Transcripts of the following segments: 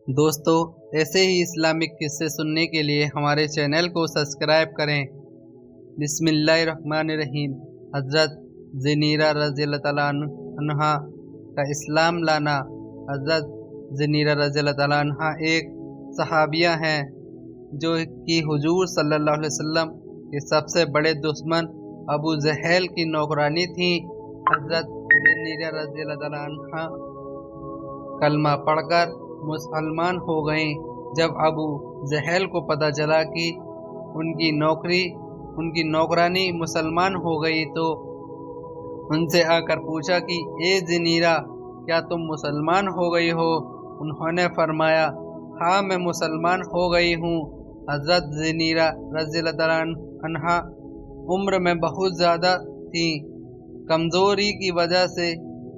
दोस्तों, ऐसे ही इस्लामिक किस्से सुनने के लिए हमारे चैनल को सब्सक्राइब करें। बिस्मिल्लाहिर्रहमानिर्रहीम। हज़रत ज़नीरा रज़ियल्लाहु तआला अन्हा का इस्लाम लाना। हज़रत ज़नीरा रज़ियल्लाहु तआला अन्हा एक सहाबिया हैं जो कि हुजूर सल्लल्लाहु अलैहि वसल्लम के सबसे बड़े दुश्मन अबू जहल की नौकरानी थी। हज़रत ज़नीरा रज़ियल्लाहु तआला अन्हा कलमा पढ़कर मुसलमान हो गईं। जब अबू जहल को पता चला कि उनकी नौकरानी मुसलमान हो गई तो उनसे आकर पूछा कि ए ज़नीरा, क्या तुम मुसलमान हो गई हो? उन्होंने फरमाया, हाँ, मैं मुसलमान हो गई हूँ। हज़रत ज़नीरा रज़ियल्लाहु तआला अन्हा उम्र में बहुत ज़्यादा थी। कमज़ोरी की वजह से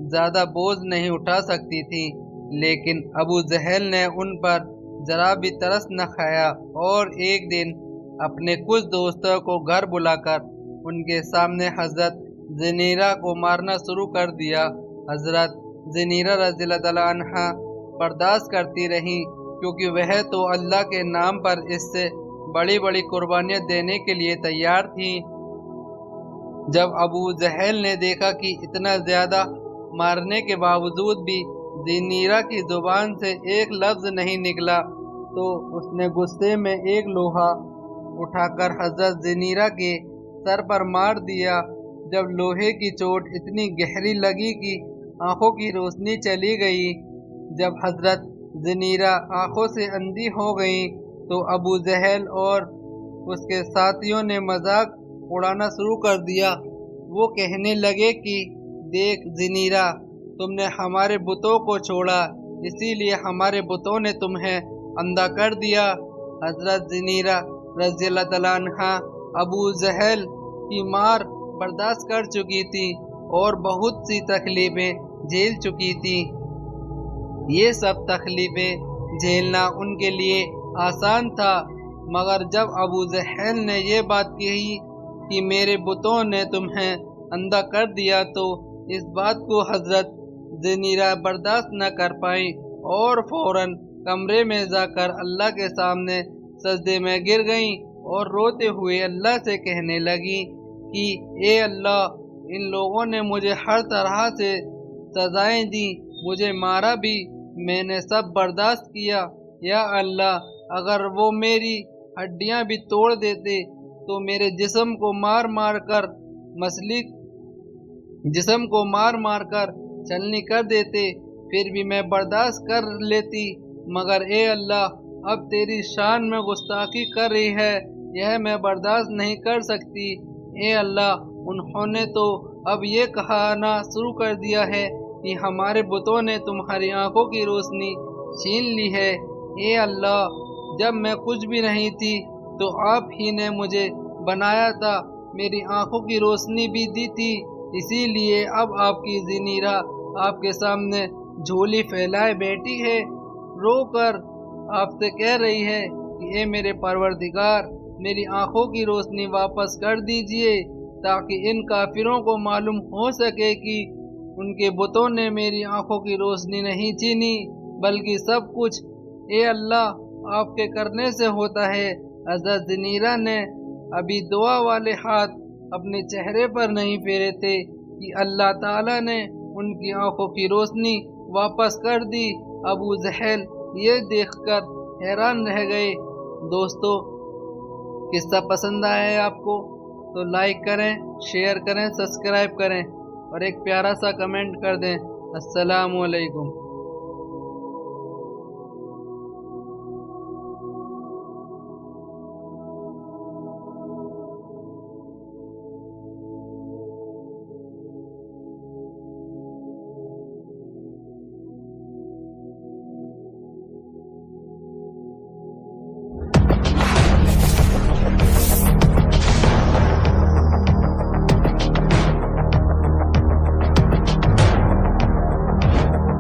ज़्यादा बोझ नहीं उठा सकती थी, लेकिन अबू जहल ने उन पर ज़रा भी तरस न खाया और एक दिन अपने कुछ दोस्तों को घर बुलाकर उनके सामने हज़रत ज़नीरा को मारना शुरू कर दिया। हज़रत ज़नीरा रज़ियल्लाहु तआला अन्हा बर्दाश्त करती रहीं, क्योंकि वह तो अल्लाह के नाम पर इससे बड़ी बड़ी कुर्बानियाँ देने के लिए तैयार थीं। जब अबू जहल ने देखा कि इतना ज़्यादा मारने के बावजूद भी ज़नीरा की ज़ुबान से एक लफ्ज़ नहीं निकला, तो उसने गुस्से में एक लोहा उठाकर हज़रत ज़नीरा के सर पर मार दिया। जब लोहे की चोट इतनी गहरी लगी कि आंखों की रोशनी चली गई। जब हज़रत ज़नीरा आंखों से अंधी हो गई तो अबू जहल और उसके साथियों ने मजाक उड़ाना शुरू कर दिया। वो कहने लगे कि देख ज़नीरा, तुमने हमारे बुतों को छोड़ा, इसीलिए हमारे बुतों ने तुम्हें अंधा कर दिया। हज़रत ज़नीरा रज़ियल्लाहु तआला अन्हा अबू जहल की मार बर्दाश्त कर चुकी थी और बहुत सी तकलीफ़ें झेल चुकी थी। ये सब तकलीफ़ें झेलना उनके लिए आसान था, मगर जब अबू जहल ने ये बात कही कि मेरे बुतों ने तुम्हें अंधा कर दिया, तो इस बात को हज़रत ज़नीरा बर्दाश्त न कर पाई और फौरन कमरे में जाकर अल्लाह के सामने सजदे में गिर गईं और रोते हुए अल्लाह से कहने लगी कि ए अल्लाह, इन लोगों ने मुझे हर तरह से सजाएं दी, मुझे मारा भी, मैंने सब बर्दाश्त किया। या अल्लाह, अगर वो मेरी हड्डियां भी तोड़ देते तो मेरे जिस्म को मार मार कर छलनी कर देते, फिर भी मैं बर्दाश्त कर लेती। मगर ए अल्लाह, अब तेरी शान में गुस्ताखी कर रही है, यह मैं बर्दाश्त नहीं कर सकती। ए अल्लाह, उन्होंने तो अब ये कहना शुरू कर दिया है कि हमारे बुतों ने तुम्हारी आंखों की रोशनी छीन ली है। ए अल्लाह, जब मैं कुछ भी नहीं थी तो आप ही ने मुझे बनाया था, मेरी आंखों की रोशनी भी दी थी, इसीलिए अब आपकी ज़नीरा आपके सामने झोली फैलाए बैठी है, रो कर आपसे कह रही है कि ए मेरे परवरदिगार, मेरी आंखों की रोशनी वापस कर दीजिए, ताकि इन काफिरों को मालूम हो सके कि उनके बुतों ने मेरी आंखों की रोशनी नहीं छीनी, बल्कि सब कुछ ए अल्लाह आपके करने से होता है। हज़रत ज़नीरा ने अभी दुआ वाले हाथ अपने चेहरे पर नहीं फेरे थे कि अल्लाह ताला ने उनकी आंखों की रोशनी वापस कर दी। अबू जहल ये देखकर हैरान रह गए। दोस्तों, किस्सा पसंद आया है आपको तो लाइक करें, शेयर करें, सब्सक्राइब करें और एक प्यारा सा कमेंट कर दें। अस्सलामु अलैकुम।